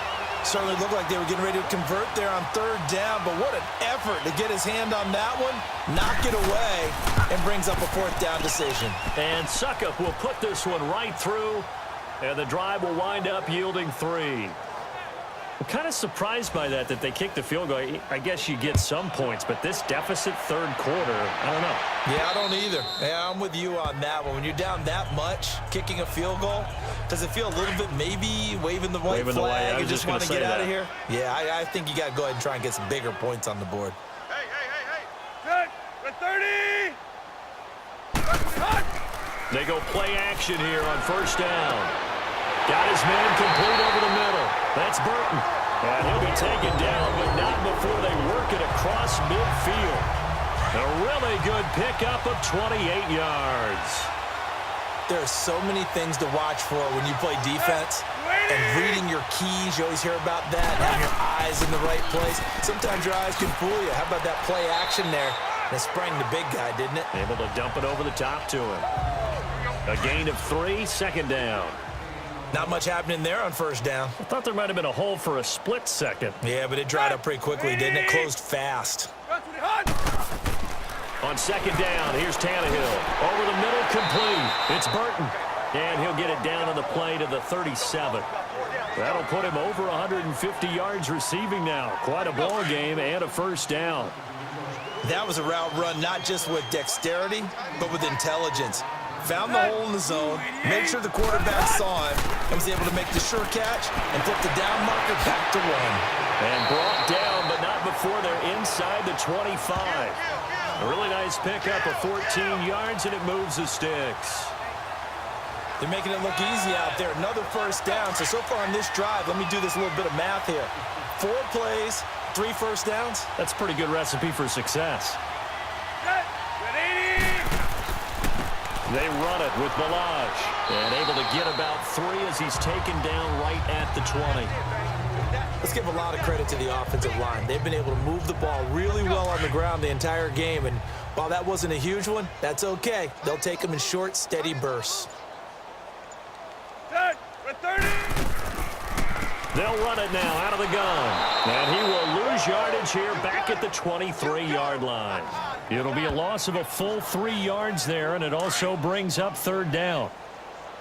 Certainly looked like they were getting ready to convert there on third down, but what an effort to get his hand on that one, knock it away, and brings up a 4th down decision. And Suckup will put this one right through, and the drive will wind up yielding 3. I'm kind of surprised by that they kicked the field goal. I guess you get some points, but this deficit third quarter, I don't know. Yeah, I don't either. Yeah, I'm with you on that one. When you're down that much, kicking a field goal, does it feel a little bit maybe waving the white flag and just want to get out of here? Yeah, I think you got to go ahead and try and get some bigger points on the board. Hey. Good. Good 30. They go play action here on first down. Got his man complete over the middle. That's Burton. And he'll be taken down, but not before they work it across midfield. A really good pickup of 28 yards. There are so many things to watch for when you play defense. And reading your keys, you always hear about that, having your eyes in the right place. Sometimes your eyes can fool you. How about that play action there? That sprang the big guy, didn't it? Able to dump it over the top to him. A gain of 3, second down. Not much happening there on first down. I thought there might have been a hole for a split second. Yeah, but it dried up pretty quickly, didn't it? Closed fast. On second down, here's Tannehill. Over the middle, complete. It's Burton. And he'll get it down on the play to the 37. That'll put him over 150 yards receiving now. Quite a ball game and a first down. That was a route run not just with dexterity, but with intelligence. Found the hole in the zone, made sure the quarterback saw him, and was able to make the sure catch and flip the down marker back to run. And brought down, but not before they're inside the 25. A really nice pickup of 14 yards, and it moves the sticks. They're making it look easy out there. Another first down. So far on this drive, let me do this little bit of math here. 4 plays, 3 first downs. That's a pretty good recipe for success. They run it with Balaj. And able to get about 3 as he's taken down right at the 20. Let's give a lot of credit to the offensive line. They've been able to move the ball really well on the ground the entire game. And while that wasn't a huge one, that's okay. They'll take them in short, steady bursts. They'll run it now out of the gun. And he will lose yardage here back at the 23-yard line. It'll be a loss of a full 3 yards there, and it also brings up third down.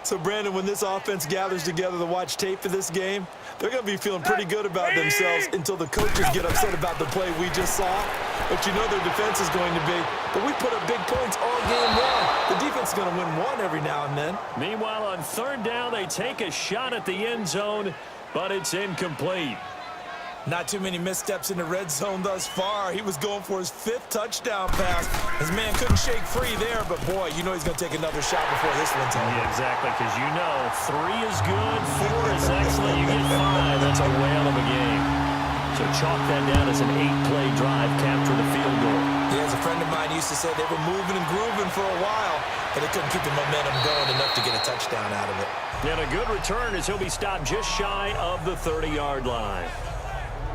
So, Brandon, when this offense gathers together to watch tape of this game, they're going to be feeling pretty good about themselves until the coaches get upset about the play we just saw. But you know their defense is going to be, but we put up big points all game long. The defense is going to win one every now and then. Meanwhile, on third down, they take a shot at the end zone, but it's incomplete. Not too many missteps in the red zone thus far. He was going for his 5th touchdown pass. His man couldn't shake free there, but boy, you know he's going to take another shot before this one's over. Yeah, exactly, because you know 3 is good, 4 is excellent, you get 5. That's a whale of a game. So chalk that down as an 8-play drive, capture the field goal. Yeah, as a friend of mine used to say, they were moving and grooving for a while, but they couldn't keep the momentum going enough to get a touchdown out of it. And a good return as he'll be stopped just shy of the 30-yard line.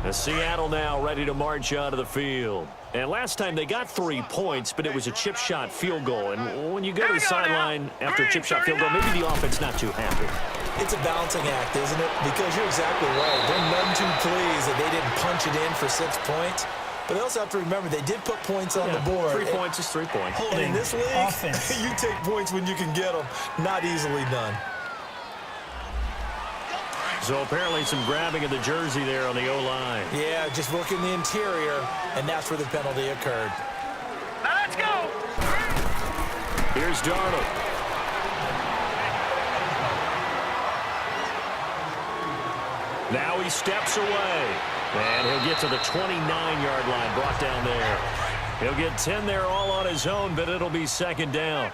The Seattle now ready to march out of the field. And last time they got 3 points, but it was a chip shot field goal. And when you go to the sideline after a chip shot field goal, maybe the offense not too happy. It's a balancing act, isn't it? Because you're exactly right. They're none too pleased that they didn't punch it in for 6 points. But they also have to remember they did put points on the board. 3 points is 3 points. And in this league, offense. you take points when you can get them. Not easily done. So apparently some grabbing of the jersey there on the O-line. Yeah, just working the interior, and that's where the penalty occurred. Let's go! Here's Darnold. Now he steps away. And he'll get to the 29-yard line, brought down there. He'll get 10 there all on his own, but it'll be second down.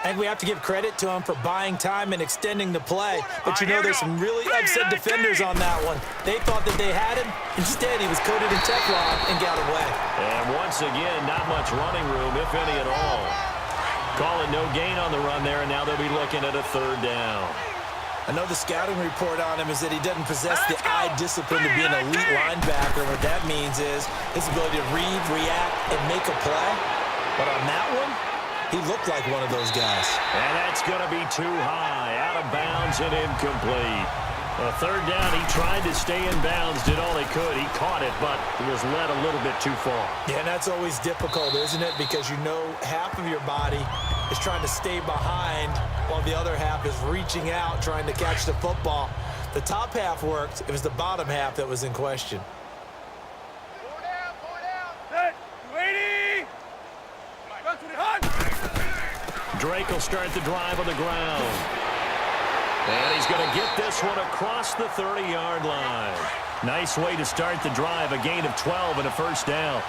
And we have to give credit to him for buying time and extending the play. But you know there's some really upset defenders on that one. They thought that they had him. Instead, he was coated in Teflon and got away. And once again, not much running room, if any at all. Call it no gain on the run there, and now they'll be looking at a third down. I know the scouting report on him is that he doesn't possess the eye discipline to be an elite linebacker. What that means is his ability to read, react, and make a play. But on that one, he looked like one of those guys. And that's going to be too high, out of bounds and incomplete. A third down, he tried to stay in bounds, did all he could. He caught it, but he was led a little bit too far. Yeah, and that's always difficult, isn't it? Because you know half of your body is trying to stay behind while the other half is reaching out, trying to catch the football. The top half worked. It was the bottom half that was in question. Drake will start the drive on the ground. And he's going to get this one across the 30-yard line. Nice way to start the drive, a gain of 12 and a first down.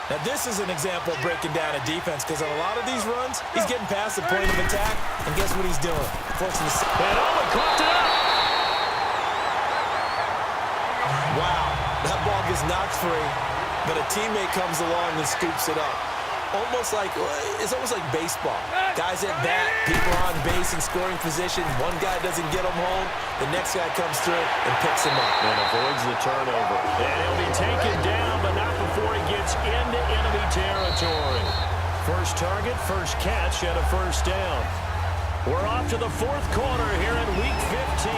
Now, this is an example of breaking down a defense because on a lot of these runs, he's getting past the point of attack, and guess what he's doing? Forcing the... And Owen caught it up! Wow, that ball gets knocked free, but a teammate comes along and scoops it up. almost like baseball. Guys at bat, people on base in scoring position. One guy doesn't get them home. The next guy comes through and picks him up. And avoids the turnover. And he'll be taken down, but not before he gets into enemy territory. First target, first catch, and a first down. We're off to the fourth quarter here in Week 15.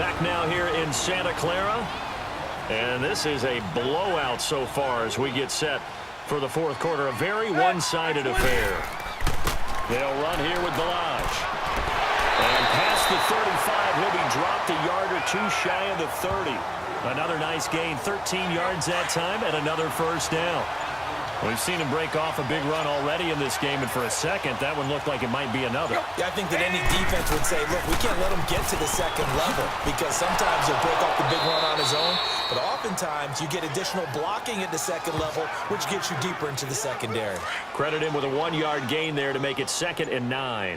Back now here in Santa Clara. And this is a blowout so far as we get set for the fourth quarter. A very one-sided affair. They'll run here with Balaj. And past the 35, he'll be dropped a yard or two shy of the 30. Another nice gain, 13 yards that time, and another first down. We've seen him break off a big run already in this game, and for a second, that one looked like it might be another. Yeah, I think that any defense would say, look, we can't let him get to the second level because sometimes he'll break off the big run on his own, but oftentimes you get additional blocking at the second level, which gets you deeper into the secondary. Credit him with a 1-yard gain there to make it 2nd and 9.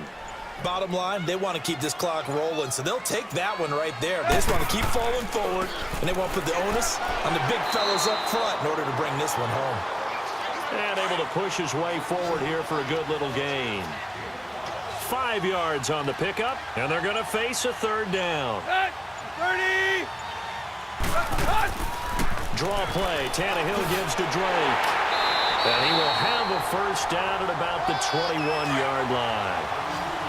Bottom line, they want to keep this clock rolling, so they'll take that one right there. They just want to keep falling forward, and they want to put the onus on the big fellas up front in order to bring this one home. And able to push his way forward here for a good little gain. 5 yards on the pickup, and they're going to face a third down. 30! Draw play. Tannehill gives to Drake. And he will have a first down at about the 21-yard line.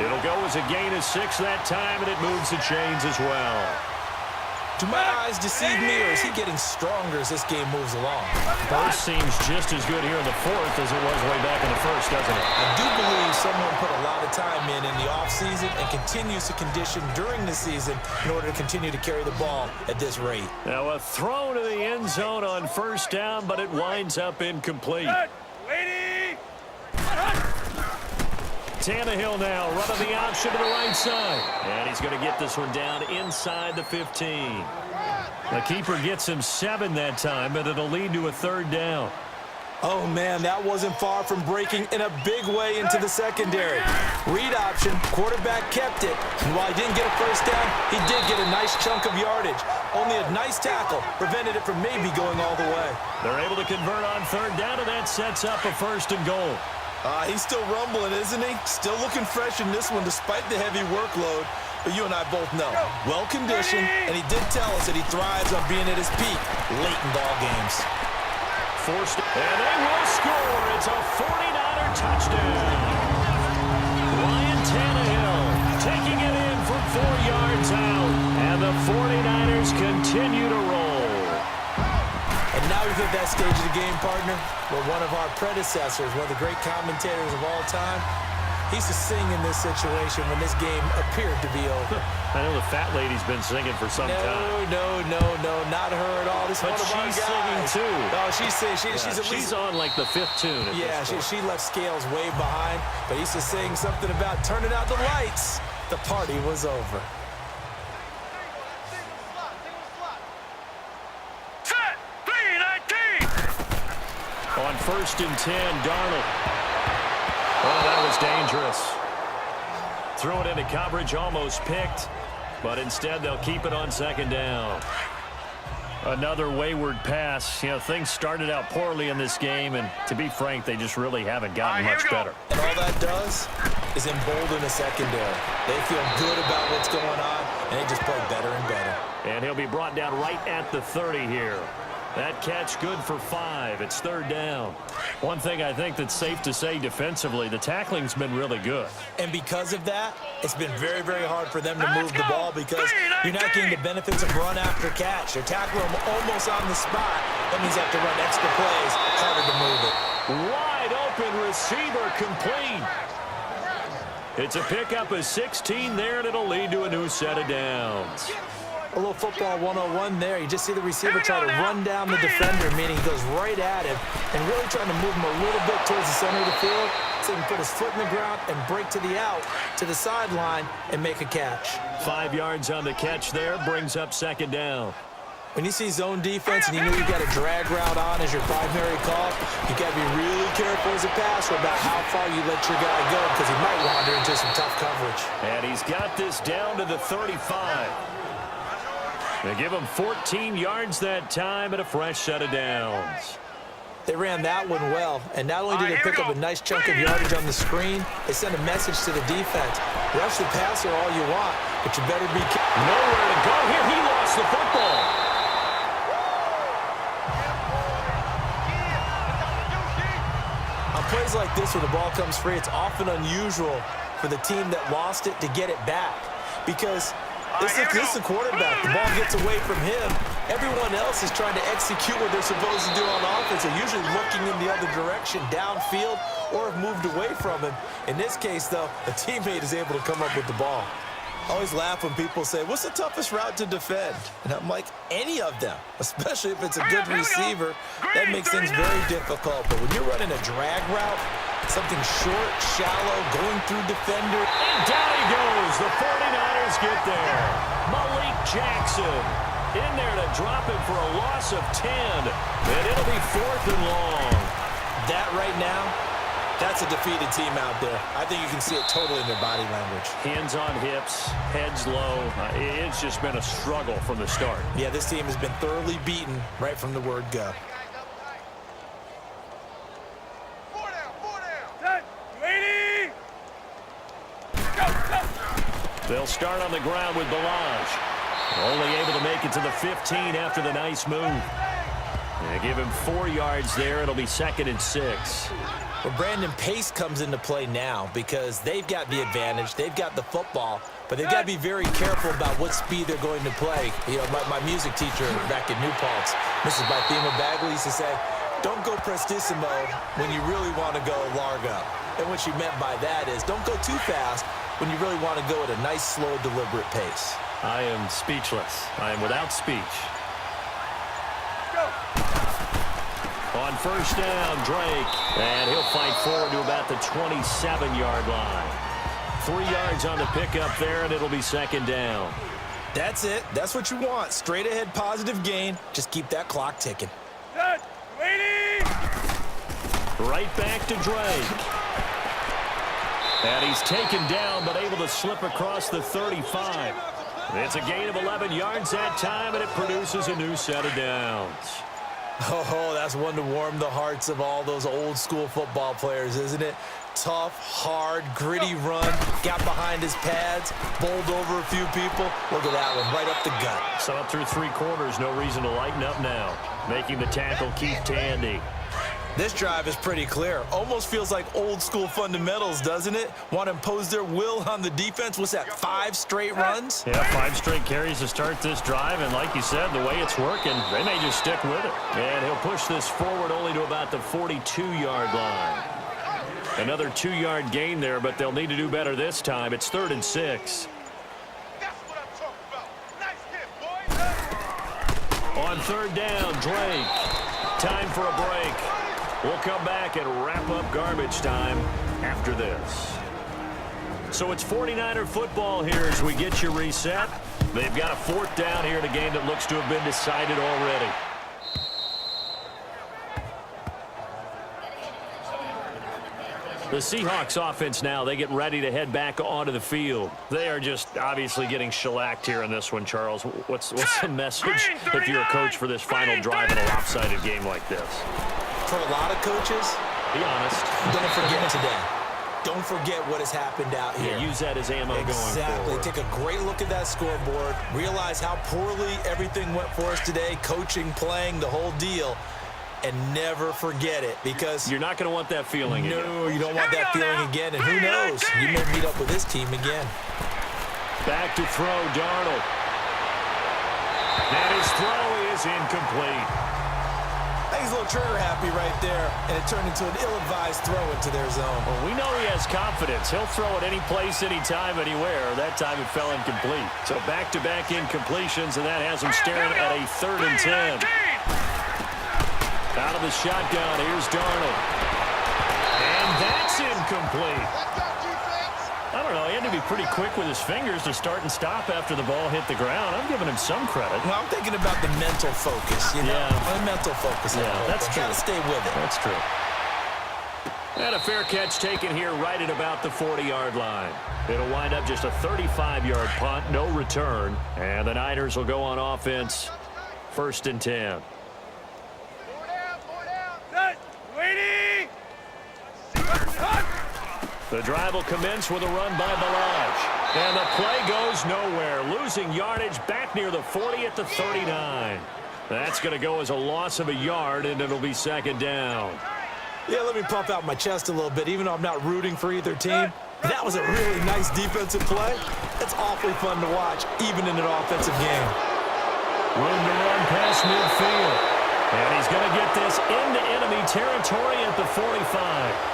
It'll go as a gain of 6 that time, and it moves the chains as well. Do my eyes deceive me, or is he getting stronger as this game moves along? Burst seems just as good here in the fourth as it was way back in the first, doesn't it? I do believe someone put a lot of time in the offseason and continues to condition during the season in order to continue to carry the ball at this rate. Now a throw to the end zone on first down, but it winds up incomplete. Waiting! Tannehill now running the option to the right side. And he's going to get this one down inside the 15. The keeper gets him 7 that time, but it'll lead to a third down. Oh, man, that wasn't far from breaking in a big way into the secondary. Read option, quarterback kept it. And while he didn't get a first down, he did get a nice chunk of yardage. Only a nice tackle prevented it from maybe going all the way. They're able to convert on third down, and that sets up a 1st and goal. He's still rumbling, isn't he? Still looking fresh in this one despite the heavy workload. But you and I both know, well-conditioned, and he did tell us that he thrives on being at his peak late in ball games. Forced, and they will score. It's a 49er touchdown. Ryan Tannehill taking it in from 4 yards out, and the 49ers continue to roll. And now we've hit that stage of the game, partner, where one of our predecessors, one of the great commentators of all time, he used to sing in this situation when this game appeared to be over. I know the fat lady's been singing for some time. No, not her at all. This but one of our she's guys. singing too. No, she's singing. She's at least on like the 5th tune. Yeah, she left Scales way behind, but he used to sing something about turning out the lights. The party was over. On 1st and 10, Darnold. Oh, that was dangerous. Threw it into coverage, almost picked, but instead they'll keep it on 2nd down. Another wayward pass. You know, things started out poorly in this game, and to be frank, they just really haven't gotten much better. And all that does is embolden the secondary. They feel good about what's going on, and they just play better and better. And he'll be brought down right at the 30 here. That catch good for 5. It's 3rd down. One thing I think that's safe to say defensively, the tackling's been really good. And because of that, it's been very, very hard for them to move the ball because you're not getting the benefits of run after catch. They're tackling them almost on the spot. That means you have to run extra plays, harder to move it. Wide open receiver complete. It's a pickup of 16 there, and it'll lead to a new set of downs. A little football 101 there. You just see the receiver try to run down the defender, meaning he goes right at him and really trying to move him a little bit towards the center of the field so he can put his foot in the ground and break to the out, to the sideline, and make a catch. 5 yards on the catch there, brings up 2nd down. When you see zone defense and you know you got a drag route on as your primary call, you got to be really careful as a passer about how far you let your guy go because he might wander into some tough coverage. And he's got this down to the 35. They give him 14 yards that time and a fresh set of downs. They ran that one well, and not only did they pick up a nice chunk of yardage on the screen, they sent a message to the defense. Rush the passer all you want, but you better be careful. Nowhere to go here. He lost the football. On plays like this, where the ball comes free, it's often unusual for the team that lost it to get it back, because this is the quarterback. The ball gets away from him. Everyone else is trying to execute what they're supposed to do on offense. They're usually looking in the other direction, downfield, or have moved away from him. In this case, though, a teammate is able to come up with the ball. I always laugh when people say, what's the toughest route to defend? And I'm like, any of them, especially if it's a good receiver. That makes things very difficult. But when you're running a drag route, something short, shallow, going through defender. And down he goes. The 49ers get there. Malik Jackson in there to drop it for a loss of 10. And it'll be 4th and long. That right now, that's a defeated team out there. I think you can see it totally in their body language. Hands on hips, heads low. It's just been a struggle from the start. Yeah, this team has been thoroughly beaten right from the word go. They'll start on the ground with Balaj. Only able to make it to the 15 after the nice move. They give him 4 yards there. It'll be 2nd and 6. Well, Brandon, pace comes into play now because they've got the advantage. They've got the football, but they've got to be very careful about what speed they're going to play. You know, my music teacher back in New Paltz, Mrs. Bythema Bagley, used to say, don't go prestissimo when you really want to go largo. And what she meant by that is don't go too fast when you really want to go at a nice, slow, deliberate pace. I am speechless. I am without speech. On 1st down, Drake. And he'll fight forward to about the 27-yard line. 3 yards on the pickup there, and it'll be 2nd down. That's it. That's what you want. Straight ahead, positive gain. Just keep that clock ticking. Right back to Drake. And he's taken down, but able to slip across the 35. It's a gain of 11 yards that time, and it produces a new set of downs. Oh, that's one to warm the hearts of all those old school football players, isn't it? Tough, hard, gritty run, got behind his pads, bowled over a few people. Look at that one, right up the gut. So up through 3 quarters, no reason to lighten up now. Making the tackle, Keith Tandy. This drive is pretty clear. Almost feels like old school fundamentals, doesn't it? Want to impose their will on the defense. What's that, 5 straight runs? Yeah, 5 straight carries to start this drive, and like you said, the way it's working, they may just stick with it. And he'll push this forward only to about the 42-yard line. Another 2-yard gain there, but they'll need to do better this time. It's 3rd and 6. That's what I'm talking about. Nice hit, boy. On 3rd down, Drake. Time for a break. We'll come back and wrap up garbage time after this. So it's 49er football here as we get you reset. They've got a 4th down here in a game that looks to have been decided already. The Seahawks offense now, they get ready to head back onto the field. They are just obviously getting shellacked here in this one, Charles. What's the message if you're a coach for this final drive in a lopsided game like this? For a lot of coaches, Be honest. don't forget today. Don't forget what has happened out here. Yeah, use that as ammo going Exactly. forward. Take a great look at that scoreboard. Realize how poorly everything went for us today. Coaching, playing, the whole deal. And never forget it, because You're not going to want that feeling again. no, you don't want that feeling again. And who knows? You may meet up with this team again. Back to throw, Darnold. And his throw is incomplete. I think he's a little trigger happy right there, and it turned into an ill-advised throw into their zone. Well, we know he has confidence. He'll throw it any place, anytime, anywhere. That time it fell incomplete. So back-to-back incompletions, and that has him staring at a 3rd and 10. Out of the shotgun, here's Darnold. And that's incomplete. I don't know, he had to be pretty quick with his fingers to start and stop after the ball hit the ground. I'm giving him some credit. Well, I'm thinking about the mental focus, you know? Yeah. The mental focus. Yeah, that's true. Got to stay with it. That's true. And a fair catch taken here right at about the 40-yard line. It'll wind up just a 35-yard punt, no return. And the Niners will go on offense, 1st and 10. Set. The drive will commence with a run by Balaj. And the play goes nowhere, losing yardage back near the 40 at the 39. That's going to go as a loss of a yard, and it'll be second down. Yeah, let me pump out my chest a little bit, even though I'm not rooting for either team. That was a really nice defensive play. That's awfully fun to watch, even in an offensive game. Room to run past midfield. And he's going to get this into enemy territory at the 45.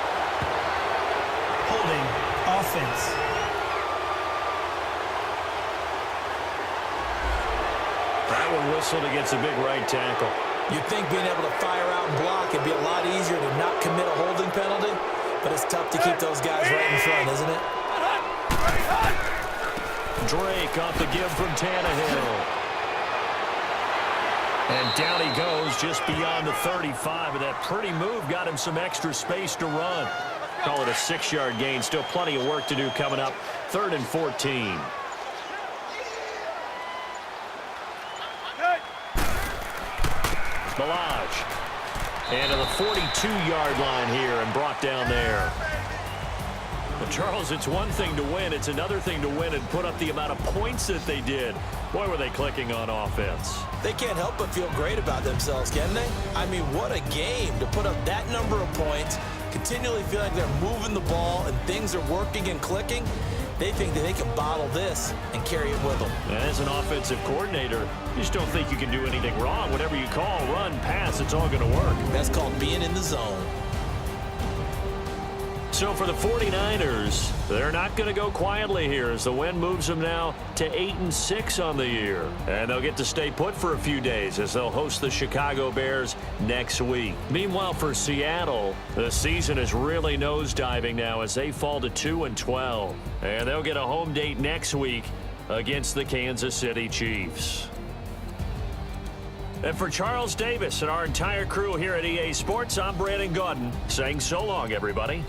Holding. Offense. That one whistled against a big right tackle. You'd think being able to fire out and block would be a lot easier to not commit a holding penalty, but it's tough to keep those guys right in front, isn't it? Drake off the give from Tannehill. And down he goes just beyond the 35, and that pretty move got him some extra space to run. Call it a 6-yard gain. Still plenty of work to do coming up. 3rd and 14. Balaj. And to the 42-yard line here and brought down there. But Charles, it's one thing to win. It's another thing to win and put up the amount of points that they did. Boy, were they clicking on offense. They can't help but feel great about themselves, can they? I mean, what a game to put up that number of points, continually feel like they're moving the ball and things are working and clicking. They think that they can bottle this and carry it with them. As an offensive coordinator, you just don't think you can do anything wrong. Whatever you call, run, pass, it's all going to work. That's called being in the zone. So for the 49ers, they're not going to go quietly here as the win moves them now to 8-6 on the year. And they'll get to stay put for a few days as they'll host the Chicago Bears next week. Meanwhile, for Seattle, the season is really nosediving now as they fall to 2-12. And they'll get a home date next week against the Kansas City Chiefs. And for Charles Davis and our entire crew here at EA Sports, I'm Brandon Gaudin saying so long, everybody.